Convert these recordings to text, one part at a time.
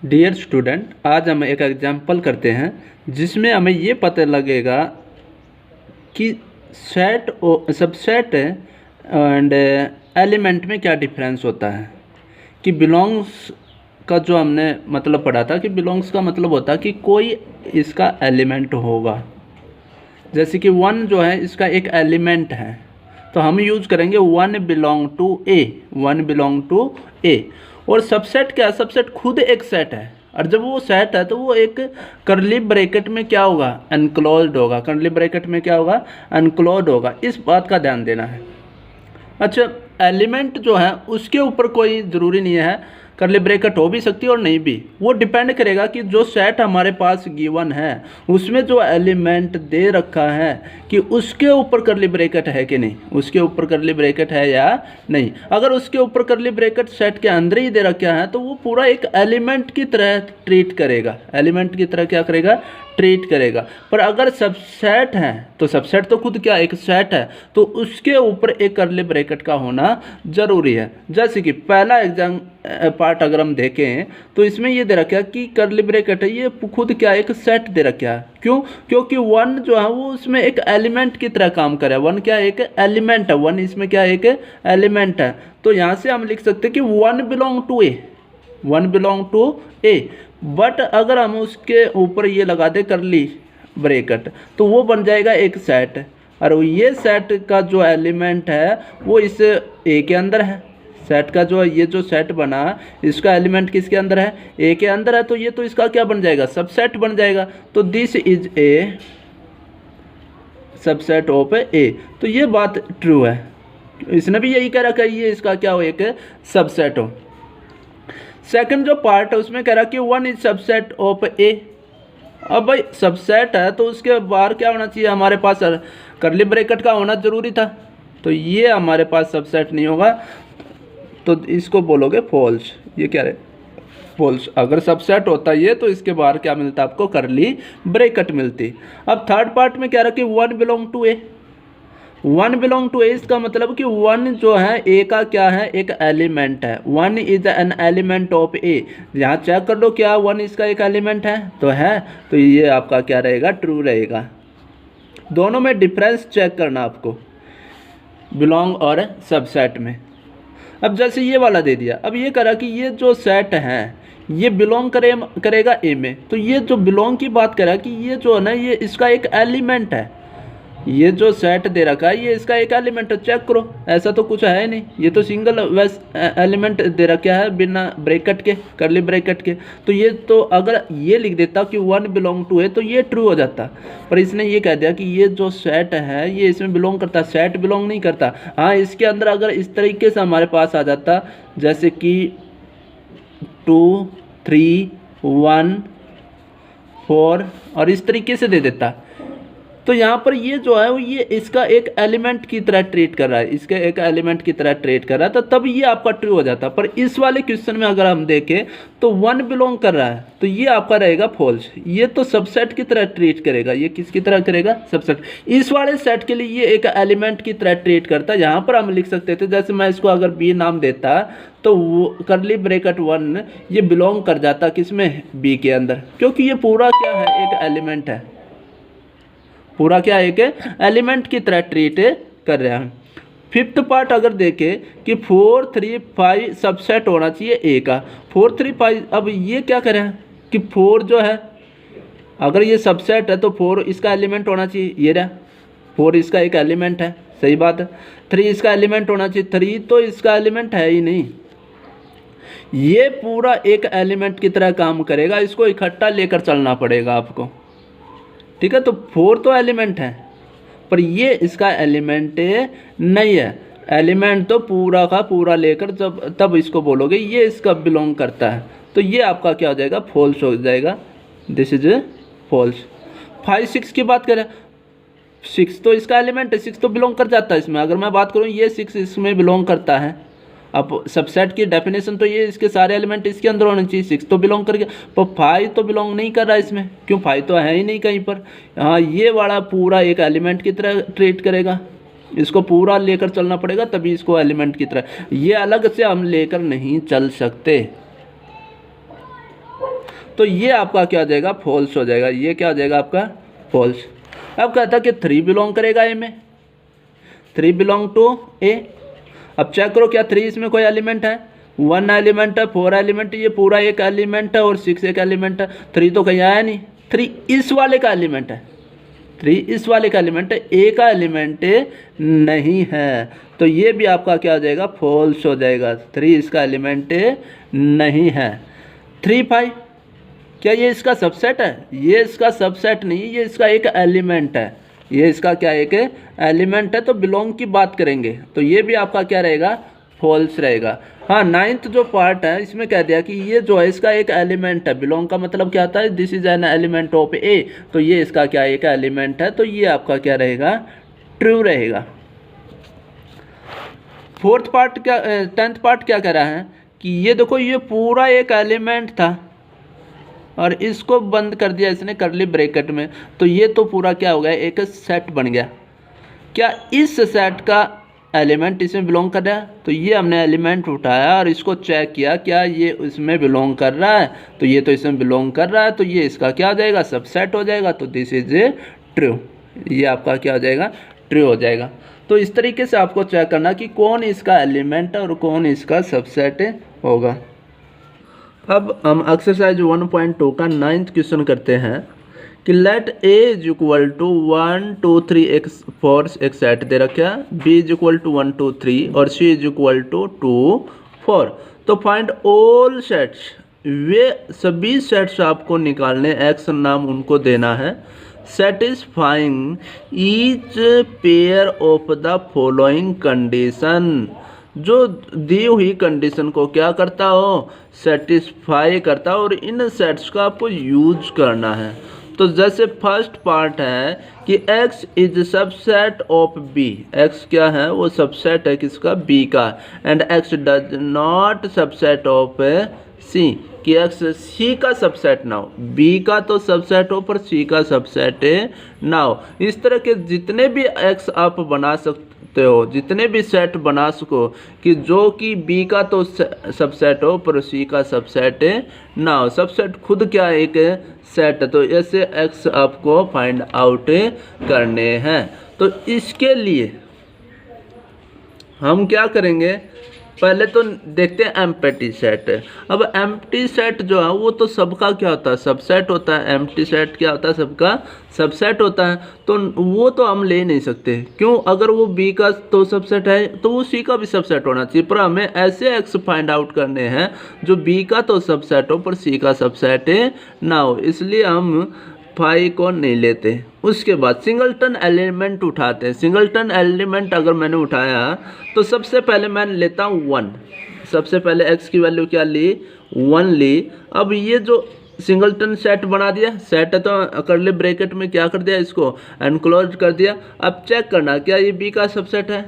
Dear student, आज हम एक एग्जाम्पल करते हैं जिसमें हमें ये पता लगेगा कि सेट और सबसेट एंड एलिमेंट में क्या डिफरेंस होता है। कि बिलोंग्स का जो हमने मतलब पढ़ा था कि बिलोंग्स का मतलब होता है कि कोई इसका एलिमेंट होगा। जैसे कि वन जो है इसका एक एलिमेंट है, तो हम यूज करेंगे one belong to A, one belong to A. और सबसेट क्या है? सबसेट खुद एक सेट है, और जब वो सेट है तो वो एक करली ब्रैकेट में क्या होगा? एनक्लोज्ड होगा। करली ब्रैकेट में क्या होगा? एनक्लोज्ड होगा। इस बात का ध्यान देना है। अच्छा, एलिमेंट जो है उसके ऊपर कोई ज़रूरी नहीं है, करली ब्रैकेट हो भी सकती है और नहीं भी। वो डिपेंड करेगा कि जो सेट हमारे पास गिवन है उसमें जो एलिमेंट दे रखा है कि उसके ऊपर करली ब्रैकेट है कि नहीं, उसके ऊपर करली ब्रैकेट है या नहीं। अगर उसके ऊपर करली ब्रैकेट सेट के अंदर ही दे रखा है तो वो पूरा एक एलिमेंट की तरह ट्रीट करेगा, एलिमेंट की तरह क्या करेगा? ट्रीट करेगा। पर अगर सबसेट है तो सबसेट तो खुद क्या एक सेट है, तो उसके ऊपर एक करली ब्रैकेट का होना जरूरी है। जैसे कि पहला एग्जाम पार्ट अगर हम देखें तो इसमें ये दे रखा है कि करली ब्रैकेट है, ये खुद क्या एक सेट दे रखा है। क्यों? क्योंकि वन जो है वो उसमें एक एलिमेंट की तरह काम करे। वन क्या एक एलिमेंट है, वन इसमें क्या एक एलिमेंट है। तो यहाँ से हम लिख सकते हैं कि one belong to A, one belong to A. But अगर हम उसके ऊपर ये लगा दें करली ब्रैकेट तो वो बन जाएगा एक सेट, और ये सेट का जो एलिमेंट है वो इस ए के अंदर है। सेट का जो ये जो सेट बना इसका एलिमेंट किसके अंदर है? ए के अंदर है। तो ये तो इसका क्या बन जाएगा? सबसेट बन जाएगा। तो this is a subset of A. तो ये बात ट्रू है, इसने भी यही कह रखा है ये इसका क्या हो? एक सबसेट हो। सेकंड जो पार्ट है उसमें कह रहा कि वन इज सबसेट ऑफ ए। अब भाई सबसेट है तो उसके बाहर क्या होना चाहिए? हमारे पास करली ब्रैकेट का होना जरूरी था, तो ये हमारे पास सबसेट नहीं होगा, तो इसको बोलोगे फॉल्स। ये क्या है? फॉल्स। अगर सबसेट होता ये तो इसके बाहर क्या मिलता आपको? करली ब्रैकेट मिलती। अब थर्ड पार्ट में क्या रहा कि one belong to A. One belong to A इसका मतलब कि वन जो है ए का क्या है? एक एलिमेंट है। One is an element of A. यहाँ चेक कर लो क्या वन इसका एक एलिमेंट है? तो है, तो ये आपका क्या रहेगा? ट्रू रहेगा। दोनों में डिफरेंस चेक करना आपको, बिलोंग और सबसेट में। अब जैसे ये वाला दे दिया, अब ये करा कि ये जो सेट है ये बिलोंग करेगा ए में, तो ये जो बिलोंग की बात करा कि ये जो है ना ये इसका एक एलिमेंट है। ये जो सेट दे रखा है ये इसका एक एलिमेंट है। चेक करो, ऐसा तो कुछ है नहीं, ये तो सिंगल वैस एलिमेंट दे रखा है बिना ब्रैकेट के, करली ब्रैकेट के। तो ये तो अगर ये लिख देता कि वन बिलोंग टू है तो ये ट्रू हो जाता, पर इसने ये कह दिया कि ये जो सेट है ये इसमें बिलोंग करता है, सेट बिलोंग नहीं करता। हाँ, इसके अंदर अगर इस तरीके से हमारे पास आ जाता जैसे कि 2 3 1 4 और इस तरीके से दे देता, तो यहाँ पर ये जो है वो ये इसका एक एलिमेंट की तरह ट्रीट कर रहा है, इसके एक एलिमेंट की तरह ट्रीट कर रहा है, तो तब ये आपका ट्रू हो जाता। पर इस वाले क्वेश्चन में अगर हम देखें तो वन बिलोंग कर रहा है तो ये आपका रहेगा फॉल्स। ये तो सबसेट की तरह ट्रीट करेगा। ये किसकी तरह करेगा? सबसेट। इस वाले सेट के लिए ये एक एलिमेंट की तरह ट्रीट करता है। यहाँ पर हम लिख सकते थे, जैसे मैं इसको अगर बी नाम देता तो वो करली ब्रैकेट वन ये बिलोंग कर जाता किसमें? बी के अंदर, क्योंकि ये पूरा क्या है? एक एलिमेंट है। पूरा क्या एक एलिमेंट की तरह ट्रीट कर रहा है। फिफ्थ पार्ट अगर देखें कि 4 3 5 सबसेट होना चाहिए ए का। 4 3 5, अब ये क्या करें कि 4 जो है अगर ये सबसेट है तो 4 इसका एलिमेंट होना चाहिए, ये रहा 4 इसका एक एलिमेंट है, सही बात है। 3 इसका एलिमेंट होना चाहिए, 3 तो इसका एलिमेंट है ही नहीं। ये पूरा एक एलिमेंट की तरह काम करेगा, इसको इकट्ठा लेकर चलना पड़ेगा आपको, ठीक है। तो 4 तो एलिमेंट है पर ये इसका एलिमेंट नहीं है। एलिमेंट तो पूरा का पूरा लेकर जब तब इसको बोलोगे ये इसका बिलोंग करता है, तो ये आपका क्या हो जाएगा? फॉल्स हो जाएगा। This is false. 5 6 की बात करें, 6 तो इसका एलिमेंट है, 6 तो बिलोंग कर जाता है इसमें। अगर मैं बात करूँ ये 6 इसमें बिलोंग करता है। अब सबसेट की डेफिनेशन तो ये इसके सारे एलिमेंट इसके अंदर होने चाहिए। 6 तो बिलोंग कर गया, पर 5 तो बिलोंग नहीं कर रहा इसमें। क्यों? 5 तो है ही नहीं कहीं पर। हाँ, ये वाला पूरा एक एलिमेंट की तरह ट्रीट करेगा, इसको पूरा लेकर चलना पड़ेगा तभी इसको एलिमेंट की तरह। ये अलग से हम लेकर नहीं चल सकते। तो ये आपका क्या हो जाएगा, फॉल्स हो जाएगा। ये क्या हो जाएगा आपका, फॉल्स। अब कहता है कि 3 बिलोंग करेगा ए में, 3 बिलोंग टू ए। अब चेक करो क्या 3 इसमें कोई एलिमेंट है, 1 एलिमेंट है, 4 एलिमेंट, ये पूरा एक एलिमेंट है और 6 एक एलिमेंट है। 3 तो कहीं आया नहीं, 3 इस वाले का एलिमेंट है, 3 इस वाले का एलिमेंट है, ए का एलिमेंट नहीं है। तो ये भी आपका क्या हो जाएगा, फॉल्स हो जाएगा। 3 इसका एलिमेंट नहीं है। 3 5 क्या ये इसका सबसेट है, ये इसका सबसेट नहीं, ये इसका एक एलिमेंट है, ये इसका क्या एक एलिमेंट है। तो बिलोंग की बात करेंगे तो ये भी आपका क्या रहेगा, फॉल्स रहेगा। हाँ, 9th जो पार्ट है इसमें कह दिया कि ये जो है इसका एक एलिमेंट है। बिलोंग का मतलब क्या होता है, this is an element of A. तो ये इसका क्या एक एलिमेंट है, तो ये आपका क्या रहेगा, ट्रू रहेगा। 4th पार्ट क्या, 10th पार्ट क्या कह रहा है कि ये देखो ये पूरा एक एलिमेंट था और इसको बंद कर दिया इसने करली ब्रैकेट में, तो ये तो पूरा क्या हो गया, एक सेट बन गया। क्या इस सेट का एलिमेंट इसमें बिलोंग कर रहा है, तो ये हमने एलिमेंट उठाया और इसको चेक किया क्या ये इसमें बिलोंग कर रहा है, तो ये तो इसमें बिलोंग कर रहा है, तो ये इसका क्या हो जाएगा, सबसेट हो जाएगा। तो दिस इज ट्रू, ये आपका क्या हो जाएगा, ट्रू हो जाएगा। तो इस तरीके से आपको चेक करना कि कौन इसका एलिमेंट है और कौन इसका सबसेट होगा। अब हम एक्सरसाइज 1.2 का 9th क्वेश्चन करते हैं कि let A is equal to 1 2 3 x 4 एक सेट दे रखा है, बी इज इक्वल टू 1 2 3 और सी इज इक्वल टू 2 4। तो फाइंड ऑल सेट्स, वे सभी सेट्स आपको निकालने, एक्स नाम उनको देना है, satisfying each pair of the following condition, जो दी हुई कंडीशन को क्या करता हो, सेटिस्फाई करता हो, और इन सेट्स का आपको यूज करना है। तो जैसे फर्स्ट पार्ट है कि x is subset of b, x क्या है, वो सबसेट है किसका, b का, and x does not subset of c, कि x c का सबसेट ना हो, b का तो सबसेट हो पर c का सबसेट ना हो। इस तरह के जितने भी x आप बना सकते हो, जितने भी सेट बना सको कि जो कि b का तो सबसेट हो पर c का सबसेट ना हो। सबसेट खुद क्या एक सेट है, तो ऐसे x आपको फाइंड आउट करने हैं। तो इसके लिए हम क्या करेंगे, पहले तो देखते हैं एम्प्टी सेट। अब एम्प्टी सेट जो है वो तो सबका क्या होता है, सबसेट होता है। एम्प्टी सेट क्या होता है, सबका सबसेट होता है। तो वो तो हम ले नहीं सकते, क्यों, अगर वो बी का तो सबसेट है तो वो सी का भी सबसेट होना चाहिए। पर हमें ऐसे एक्स फाइंड आउट करने हैं जो बी का तो सबसेट हो पर सी का सबसेट ना हो, इसलिए हम फाई को नहीं लेते। उसके बाद सिंगलटन एलिमेंट उठाते हैं। सिंगलटन एलिमेंट अगर मैंने उठाया तो सबसे पहले मैं लेता हूँ 1, सबसे पहले x की वैल्यू क्या ली, 1 ली। अब ये जो सिंगलटन सेट बना दिया, सेट है तो करली ब्रैकेट में क्या कर दिया, इसको एनक्लोज कर दिया। अब चेक करना क्या ये b का सबसेट है,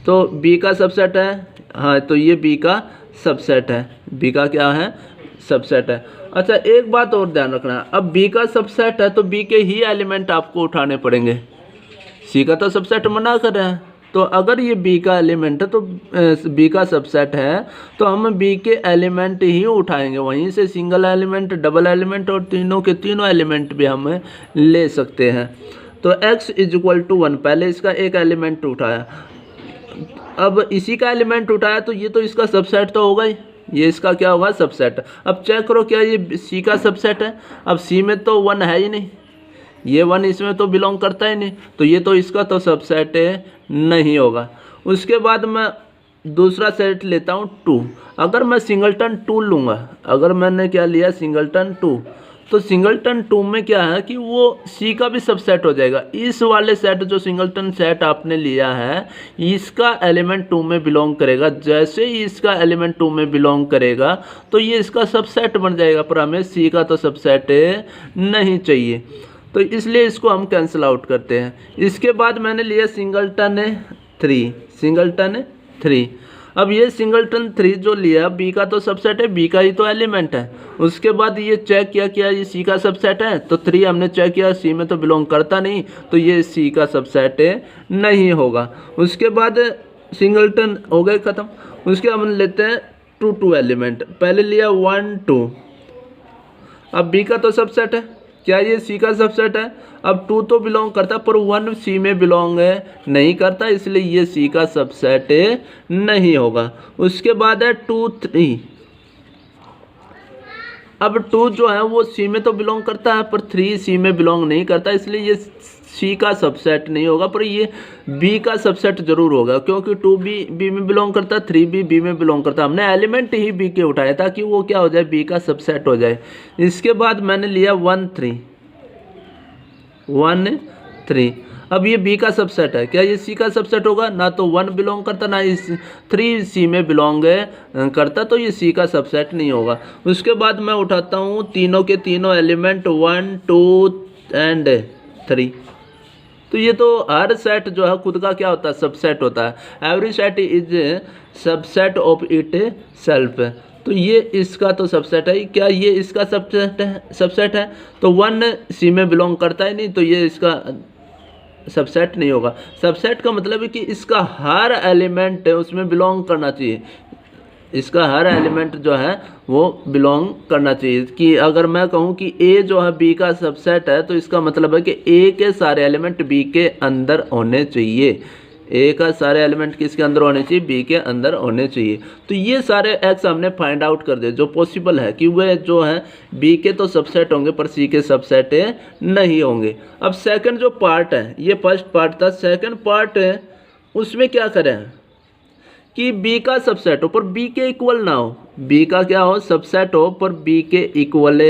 तो b का सबसेट है, हाँ तो ये b का सबसेट है, b का क्या है, सबसेट है। अच्छा एक बात और ध्यान रखना, अब b का सबसेट है तो b के ही एलिमेंट आपको उठाने पड़ेंगे, c का तो सबसेट मना कर रहे हैं। तो अगर ये b का एलिमेंट है तो b का सबसेट है तो हम b के एलिमेंट ही उठाएंगे, वहीं से सिंगल एलिमेंट, डबल एलिमेंट और तीनों के तीनों एलिमेंट भी हम ले सकते हैं। तो x इज इक्वल टू 1, पहले इसका एक एलिमेंट उठाया, अब इसी का एलिमेंट उठाया तो ये तो इसका सबसेट तो होगा ही, ये इसका क्या होगा, सबसेट। अब चेक करो क्या ये c का सबसेट है, अब c में तो 1 है ही नहीं, ये 1 इसमें तो बिलोंग करता ही नहीं, तो ये तो इसका तो सबसेट नहीं होगा। उसके बाद मैं दूसरा सेट लेता हूँ 2। अगर मैं सिंगलटन 2 लूँगा, अगर मैंने क्या लिया, सिंगलटन 2, तो सिंगलटन 2 में क्या है कि वो c का भी सबसेट हो जाएगा। इस वाले सेट जो सिंगलटन सेट आपने लिया है इसका एलिमेंट 2 में बिलोंग करेगा, जैसे ही इसका एलिमेंट 2 में बिलोंग करेगा तो ये इसका सबसेट बन जाएगा, पर हमें c का तो सबसेट नहीं चाहिए, तो इसलिए इसको हम कैंसिल आउट करते हैं। इसके बाद मैंने लिया सिंगलटन 3, सिंगलटन 3। अब ये सिंगलटन 3 जो लिया b का तो सबसेट है, b का ही तो एलिमेंट है। उसके बाद ये चेक किया क्या ये c का सबसेट है, तो 3 हमने चेक किया c में तो बिलोंग करता नहीं, तो ये c का सबसेट नहीं होगा। उसके बाद सिंगलटन हो गए ख़त्म। उसके हम लेते हैं 2 2 एलिमेंट, पहले लिया 1 2, अब बी का तो सबसेट है, क्या ये सी का सबसेट है? अब 2 तो बिलोंग करता है पर 1 सी में बिलोंग नहीं करता, इसलिए ये सी का सबसेट नहीं होगा। उसके बाद है 2 3। अब 2 जो है वो सी में तो बिलोंग करता है पर 3 सी में बिलोंग नहीं करता, इसलिए ये सी का सबसेट नहीं होगा, पर ये बी का सबसेट जरूर होगा, क्योंकि 2 बी में बिलोंग करता है, 3 बी में बिलोंग करता है। हमने एलिमेंट ही बी के उठाया ताकि वो क्या हो जाए, बी का सबसेट हो जाए। इसके बाद मैंने लिया 1 3। अब ये बी का सबसेट है, क्या ये सी का सबसेट होगा? ना तो 1 बिलोंग करता, ना इस 3 सी में बिलोंग करता, तो ये सी का सबसेट नहीं होगा। उसके बाद मैं उठाता हूँ तीनों के तीनों एलिमेंट 1 2 एंड 3। तो ये तो हर सेट जो है खुद का क्या होता है, सबसेट होता है। Every set is subset of it self. तो ये इसका तो सबसेट है, क्या ये इसका सबसेट है? तो 1 सी में बिलोंग करता है नहीं, तो ये इसका सबसेट नहीं होगा। सबसेट का मतलब है कि इसका हर एलिमेंट उसमें बिलोंग करना चाहिए, इसका हर एलिमेंट जो है वो बिलोंग करना चाहिए। कि अगर मैं कहूँ कि ए जो है बी का सबसेट है, तो इसका मतलब है कि ए के सारे एलिमेंट बी के अंदर होने चाहिए। ए का सारे एलिमेंट किसके अंदर होने चाहिए? बी के अंदर होने चाहिए। तो ये सारे एक्स हमने फाइंड आउट कर दिए जो पॉसिबल है कि वे जो है बी के तो सबसेट होंगे पर सी के सबसेट नहीं होंगे। अब सेकंड जो पार्ट है, ये फर्स्ट पार्ट था, सेकंड पार्ट है उसमें क्या करें कि बी का सबसेट हो पर बी के इक्वल ना हो, बी का क्या हो, सबसेट हो पर बी के इक्वल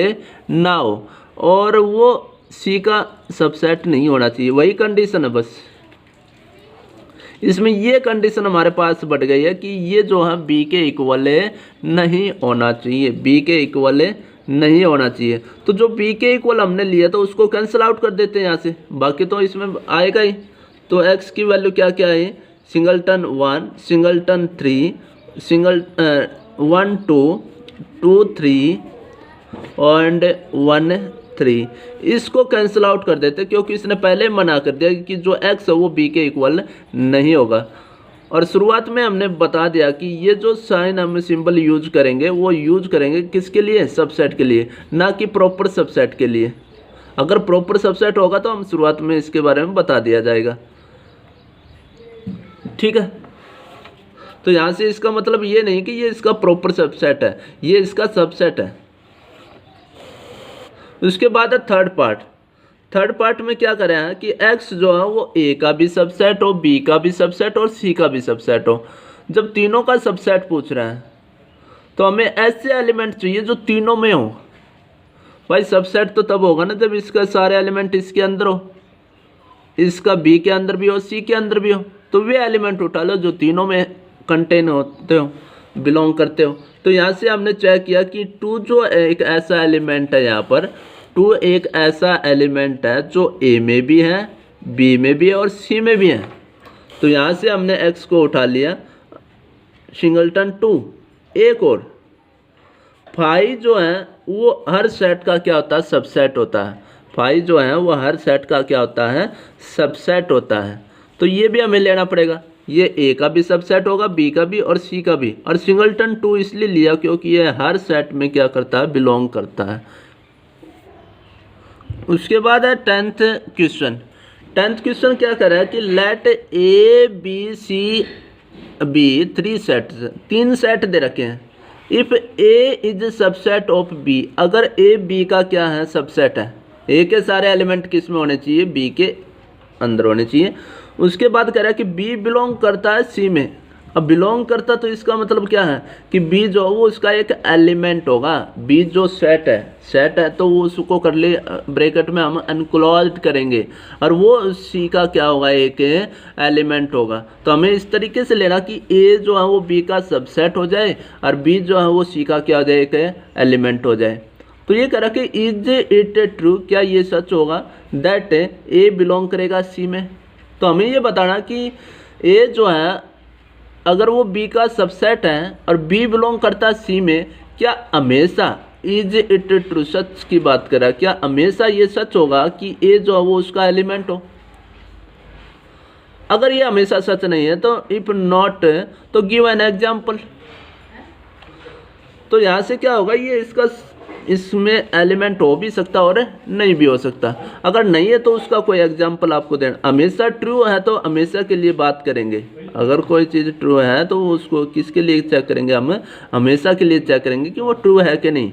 ना हो, और वो सी का सबसेट नहीं होना चाहिए। वही कंडीशन है बस। इसमें ये कंडीशन हमारे पास बढ़ गई है कि ये जो है बी के इक्वल नहीं होना चाहिए, बी के इक्वल नहीं होना चाहिए। तो जो बी के इक्वल हमने लिया तो उसको कैंसिल आउट कर देते हैं यहाँ से, बाकी तो इसमें आएगा ही। तो एक्स की वैल्यू क्या क्या है? Singleton 1, singleton 3, 1 2 2 3 and 1 3। इसको कैंसिल आउट कर देते क्योंकि इसने पहले मना कर दिया कि जो x है वो b के इक्वल नहीं होगा। और शुरुआत में हमने बता दिया कि ये जो साइन हम सिंबल यूज करेंगे वो यूज करेंगे किसके लिए? सबसेट के लिए, ना कि प्रॉपर सबसेट के लिए। अगर प्रॉपर सबसेट होगा तो हम शुरुआत में इसके बारे में बता दिया जाएगा, ठीक है। तो यहाँ से इसका मतलब ये नहीं कि ये इसका प्रॉपर सबसेट है, ये इसका सबसेट है। उसके बाद है थर्ड पार्ट। थर्ड पार्ट में क्या करें हैं कि x जो है वो a का भी सबसेट हो, b का भी सबसेट और c का भी सबसेट हो। जब तीनों का सबसेट पूछ रहे हैं तो हमें ऐसे एलिमेंट चाहिए जो तीनों में हो। भाई सबसेट तो तब होगा ना जब इसका सारे एलिमेंट इसके अंदर हो, इसका b के अंदर भी हो, c के अंदर भी हो। तो वे एलिमेंट उठा लो जो तीनों में कंटेन होते हो, बिलोंग करते हो। तो यहाँ से हमने चेक किया कि 2 जो एक ऐसा एलिमेंट है, यहाँ पर 2 एक ऐसा एलिमेंट है जो a में भी है, b में भी है और c में भी है। तो यहाँ से हमने x को उठा लिया। सिंगलटन 2। एक और फाई जो है वो हर सेट का क्या होता है? सबसेट होता है। फाई जो है वो हर सेट का क्या होता है? सबसेट होता है। तो ये भी हमें लेना पड़ेगा, ये ए का भी सबसेट होगा, बी का भी और सी का भी। और सिंगलटन 2 इसलिए लिया क्योंकि ये हर सेट में क्या करता है? बिलोंग करता है। उसके बाद है 10th क्वेश्चन। 10th क्वेश्चन क्या कर रहा है कि let A B C be 3 sets, 3 set दे रखे हैं। If A is subset of B, अगर ए बी का क्या है? सबसेट है। ए के सारे एलिमेंट किस में होने चाहिए? बी के अंदर होने चाहिए। उसके बाद कह रहा है कि बी बिलोंग करता है सी में। अब बिलोंग करता तो इसका मतलब क्या है कि बी जो वो उसका एक एलिमेंट होगा। बी जो सेट है तो वो उसको कर ले ब्रैकेट में हम एनक्लोज्ड करेंगे और वो सी का क्या होगा? एक एलिमेंट होगा। तो हमें इस तरीके से लेना कि ए जो है वो बी का सबसेट हो जाए और बी जो है वो सी का क्या हो जाए? एक एलिमेंट हो जाए। तो ये कह रहा कि इज इट ट्रू, क्या ये सच होगा दैट ए बिलोंग करेगा सी में? तो हमें ये बताना कि ए जो है अगर वो बी का सबसेट है और बी बिलोंग करता है सी में, क्या हमेशा इज इट ट्रू, सच की बात करा, क्या हमेशा ये सच होगा कि ए जो है वो उसका एलिमेंट हो? अगर ये हमेशा सच नहीं है तो इफ नॉट तो गिव एन एग्जाम्पल। तो यहाँ से क्या होगा? ये इसका इसमें एलिमेंट हो भी सकता और नहीं भी हो सकता। अगर नहीं है तो उसका कोई एग्जांपल आपको देना। हमेशा ट्रू है तो हमेशा के लिए बात करेंगे। अगर कोई चीज़ ट्रू है तो उसको किसके लिए चेक करेंगे, हम हमेशा के लिए चेक करेंगे कि वो ट्रू है कि नहीं।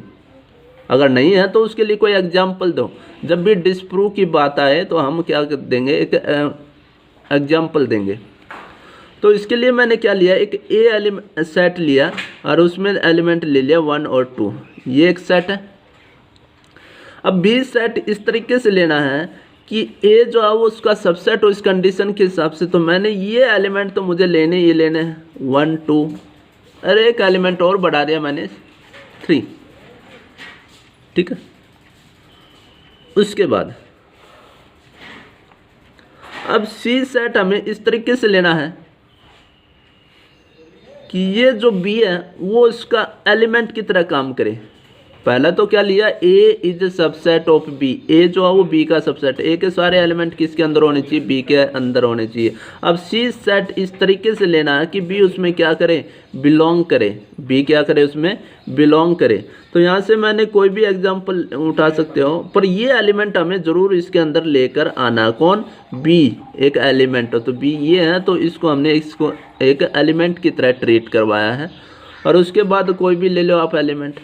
अगर नहीं है तो उसके लिए कोई एग्जाम्पल दो। जब भी डिसप्रूव की बात आए तो हम क्या देंगे, एक एग्जाम्पल देंगे। तो इसके लिए मैंने क्या लिया, एक ए एलिमेंट सेट लिया और उसमें एलिमेंट ले लिया 1 और 2, ये एक सेट है। अब बी सेट इस तरीके से लेना है कि ए जो है वो उसका सबसेट हो इस कंडीशन के हिसाब से। तो मैंने ये एलिमेंट तो मुझे लेने हैं 1 2, अरे एक एलिमेंट और बढ़ा दिया मैंने 3, ठीक है। उसके बाद अब सी सेट हमें इस तरीके से लेना है कि ये जो बी है वो इसका एलिमेंट की तरह काम करे। पहला तो क्या लिया, ए is subset of B, A जो है वो बी का सबसेट, ए के सारे एलिमेंट किसके अंदर होने चाहिए, बी के अंदर होने चाहिए। अब सी सेट इस तरीके से लेना है कि बी उसमें क्या करे, बिलोंग करे, बी क्या करे उसमें बिलोंग करे। तो यहाँ से मैंने कोई भी एग्जांपल उठा सकते हो, पर ये एलिमेंट हमें ज़रूर इसके अंदर लेकर आना। कौन, बी एक एलिमेंट हो, तो बी ये है तो इसको हमने इसको एक एलिमेंट की तरह ट्रीट करवाया है। और उसके बाद कोई भी ले लो आप एलिमेंट,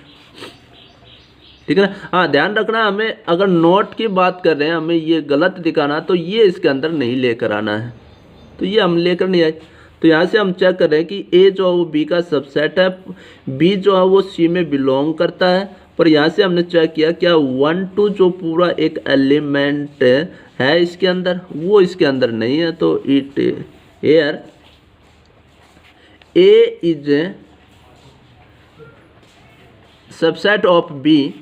ठीक है ना। हाँ ध्यान रखना, हमें अगर नोट की बात कर रहे हैं, हमें ये गलत दिखाना तो ये इसके अंदर नहीं लेकर आना है, तो ये हम लेकर नहीं आए। तो यहाँ से हम चेक कर रहे हैं कि ए जो है वो बी का सबसेट है, बी जो है वो सी में बिलोंग करता है। पर यहाँ से हमने चेक किया क्या 1 2 जो पूरा एक एलिमेंट है इसके अंदर, वो इसके अंदर नहीं है। तो it air A is subset of B,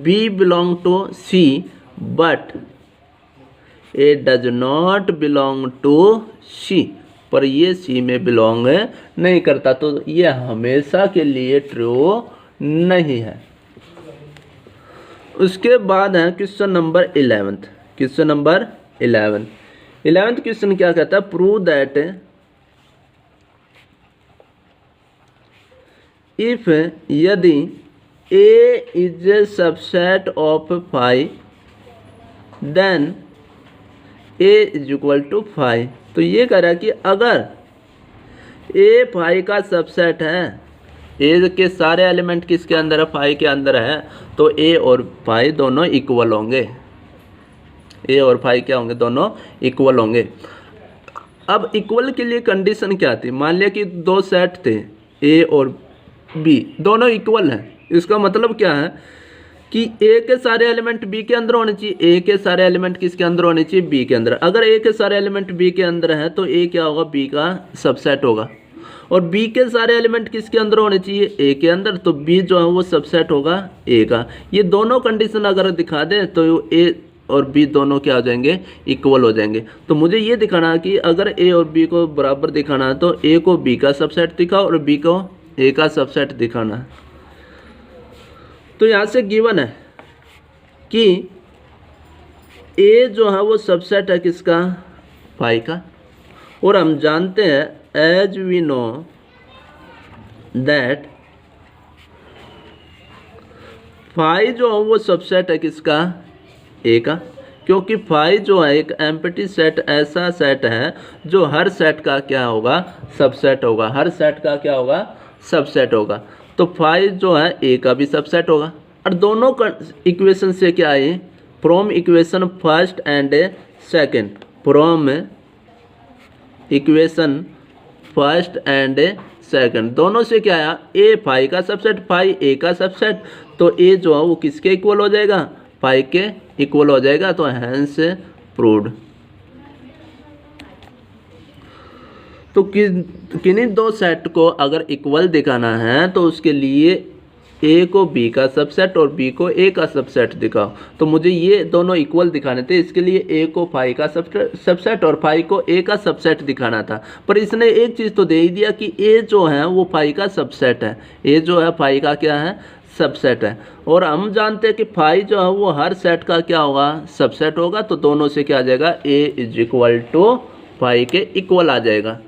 B belong to C but A does not belong to C, पर ये C में बिलोंग नहीं करता, तो ये हमेशा के लिए ट्रू नहीं है। उसके बाद है question number 11। Question number 11 question क्या कहता है, प्रूव दैट इफ यदि A is a subset of phi then A is equal to phi। तो ये कह रहा है कि अगर A phi का सबसेट है, A के सारे एलिमेंट किसके अंदर है, phi के अंदर है, तो A और phi दोनों इक्वल होंगे। A और phi क्या होंगे, दोनों इक्वल होंगे। अब इक्वल के लिए कंडीशन क्या थी, मान लिया कि दो सेट थे A और B, दोनों इक्वल हैं। इसका मतलब क्या है कि ए के सारे एलिमेंट बी के अंदर होने चाहिए, ए के सारे एलिमेंट किसके अंदर होने चाहिए, बी के अंदर। अगर ए के सारे एलिमेंट बी के अंदर है तो ए क्या होगा, बी का सबसेट होगा। और बी के सारे एलिमेंट किसके अंदर होने चाहिए, ए के अंदर, तो बी जो है वो सबसेट होगा ए का। ये दोनों कंडीशन अगर दिखा दे तो ए और बी दोनों क्या हो जाएंगे, इक्वल हो जाएंगे। तो मुझे ये दिखाना है कि अगर ए और बी को बराबर दिखाना है तो ए को बी का सबसेट दिखाओ और बी को ए का सबसेट दिखाना है। तो यहाँ से गिवन है कि ए जो है वो सबसेट है किसका, फाई का। और हम जानते हैं as we know that phi जो है वो सबसेट है किसका, ए का, क्योंकि फाई जो है एक एम्प्टी सेट ऐसा सेट है जो हर सेट का क्या होगा, सबसेट होगा, हर सेट का क्या होगा, सबसेट होगा। तो फाई जो है ए का भी सबसेट होगा। और दोनों इक्वेशन से क्या है, from equation first and second, from equation first and second दोनों से क्या आया, ए फाई का सबसेट, फाई ए का सबसेट। तो ए जो है वो किसके इक्वल हो जाएगा, फाई के इक्वल हो जाएगा। तो हैंस प्रूव्ड। तो किन्हीं दो सेट को अगर इक्वल दिखाना है तो उसके लिए ए को बी का सबसेट और बी को ए का सबसेट दिखाओ। तो मुझे ये दोनों इक्वल दिखाने थे, इसके लिए ए को फाई का सबसेट और फाई को ए का सबसेट दिखाना था। पर इसने एक चीज़ तो दे ही दिया कि ए जो है वो फाई का सबसेट है, ए जो है फाई का क्या है, सबसेट है। और हम जानते हैं कि फाई जो है वो हर सेट का क्या होगा, सबसेट होगा। तो दोनों से क्या आ जाएगा, ए इज इक्वल टू फाई के इक्वल आ जाएगा।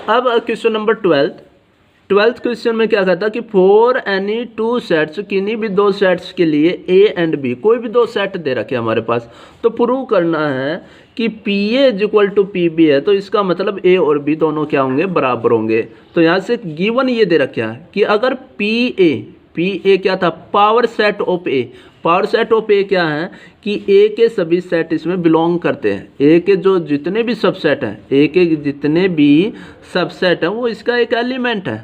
अब क्वेश्चन नंबर 12 12th क्वेश्चन में क्या कहता है कि फॉर एनी टू सेट्स, किन्हीं भी दो सेट्स के लिए ए एंड बी, कोई भी दो सेट दे रखे हमारे पास, तो प्रूव करना है कि P A is equal to P B है, तो इसका मतलब ए और बी दोनों क्या होंगे, बराबर होंगे। तो यहाँ से गिवन ये दे रखा है कि अगर पी ए क्या था, power set of A, power set of A क्या है कि ए के सभी सेट इसमें बिलोंग करते हैं, ए के जो जितने भी सबसेट हैं, ए के जितने भी सबसेट हैं वो इसका एक एलिमेंट है,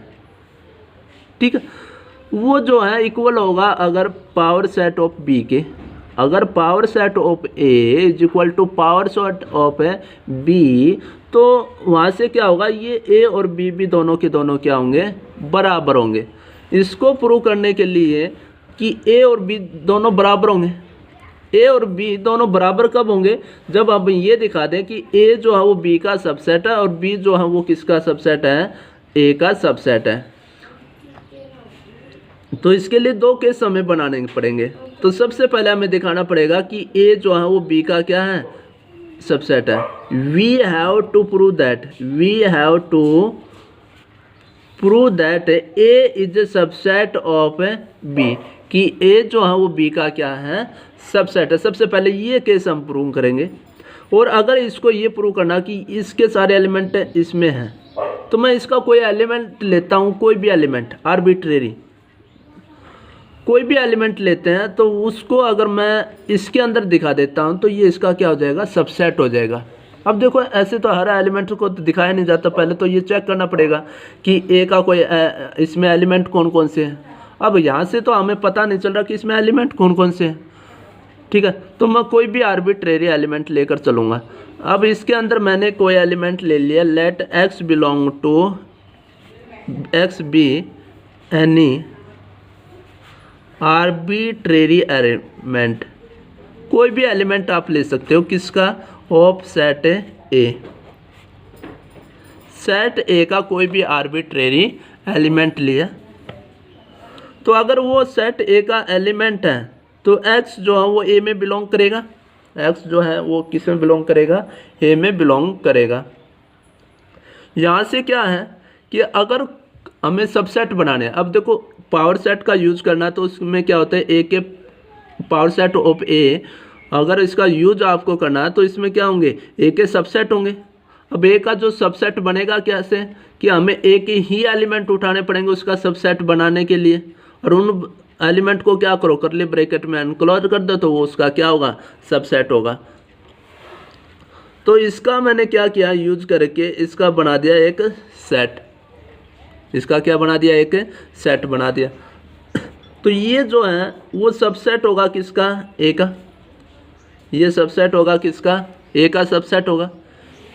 ठीक है। वो जो है इक्वल होगा अगर पावर सेट ऑफ बी के, अगर power set of A is equal to power set of B, तो वहाँ से क्या होगा, ये ए और बी भी दोनों के दोनों क्या होंगे, बराबर होंगे। इसको प्रूव करने के लिए कि ए और बी दोनों बराबर होंगे, ए और बी दोनों बराबर कब होंगे, जब अब ये दिखा दें कि ए जो है वो बी का सबसेट है और बी जो है वो किसका सबसेट है, ए का सबसेट है। तो इसके लिए दो केस हमें बनाने पड़ेंगे। तो सबसे पहले हमें दिखाना पड़ेगा कि ए जो है वो बी का क्या है, सबसेट है। We have to prove that A is a subset of B, कि ए जो है वो बी का क्या है, सबसेट है। सबसे पहले ये केस हम प्रूव करेंगे। और अगर इसको ये प्रूव करना कि इसके सारे एलिमेंट इसमें हैं, तो मैं इसका कोई एलिमेंट लेता हूँ, कोई भी एलिमेंट आर्बिट्रेरी, कोई भी एलिमेंट लेते हैं, तो उसको अगर मैं इसके अंदर दिखा देता हूं, तो ये इसका क्या हो जाएगा, सबसेट हो जाएगा। अब देखो ऐसे तो हर एलिमेंट को तो दिखाया नहीं जाता, पहले तो ये चेक करना पड़ेगा कि ए का कोई इसमें एलिमेंट कौन कौन से हैं। अब यहाँ से तो हमें पता नहीं चल रहा कि इसमें एलिमेंट कौन कौन से हैं, ठीक है। तो मैं कोई भी आर्बिट्रेरी एलिमेंट लेकर चलूँगा। अब इसके अंदर मैंने कोई एलिमेंट ले लिया, let x belong to x be any arbitrary element, कोई भी एलिमेंट आप ले सकते हो, किसका, of set A, set A का कोई भी आर्बिट्रेरी एलिमेंट लिया। तो अगर वो सेट ए का एलिमेंट है तो एक्स जो है वो ए में बिलोंग करेगा, एक्स जो है वो किस में बिलोंग करेगा, ए में बिलोंग करेगा। यहाँ से क्या है कि अगर हमें सबसेट बनाने हैं, अब देखो पावर सेट का यूज करना है, तो उसमें क्या होता है, ए के पावर सेट ऑफ ए, अगर इसका यूज आपको करना है तो इसमें क्या होंगे, ए के सबसेट होंगे। अब ए का जो सबसेट बनेगा कैसे, कि हमें ए के ही एलिमेंट उठाने पड़ेंगे उसका सबसेट बनाने के लिए, और उन एलिमेंट को क्या करो, करली ब्रैकेट में एनक्लोज कर दो, तो वो उसका क्या होगा, सबसेट होगा। तो इसका मैंने क्या किया, यूज करके इसका बना दिया एक सेट, इसका क्या बना दिया, एक सेट बना दिया। तो ये जो है वो सबसेट होगा किसका, ए का, ये सबसेट होगा किसका, ए का सबसेट होगा।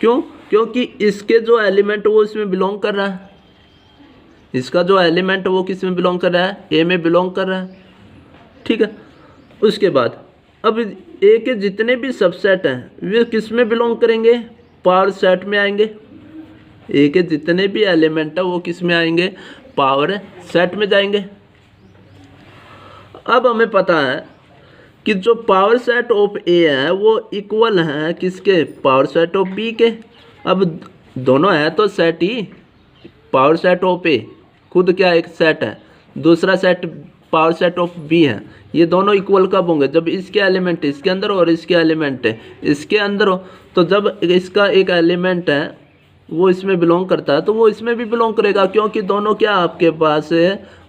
क्यों, क्योंकि इसके जो एलिमेंट वो इसमें बिलोंग कर रहा है, इसका जो एलिमेंट वो किस में बिलोंग कर रहा है, ए में बिलोंग कर रहा है, ठीक है। उसके बाद अब ए के जितने भी सबसेट हैं वे किस में बिलोंग करेंगे, पावर सेट में आएंगे। ए के जितने भी एलिमेंट है वो किस में आएंगे, पावर सेट में जाएंगे। अब हमें पता है कि जो पावर सेट ऑफ ए है वो इक्वल है किसके, पावर सेट ऑफ बी के। अब दोनों है तो सेट ही, पावर सेट ऑफ ए खुद क्या एक सेट है, दूसरा set power set of B है। ये दोनों इक्वल कब होंगे, जब इसके एलिमेंट इसके अंदर और इसके एलिमेंट इसके अंदर हो। तो जब इसका एक एलिमेंट है वो इसमें बिलोंग करता है, तो वो इसमें भी बिलोंग करेगा, क्योंकि दोनों क्या आपके पास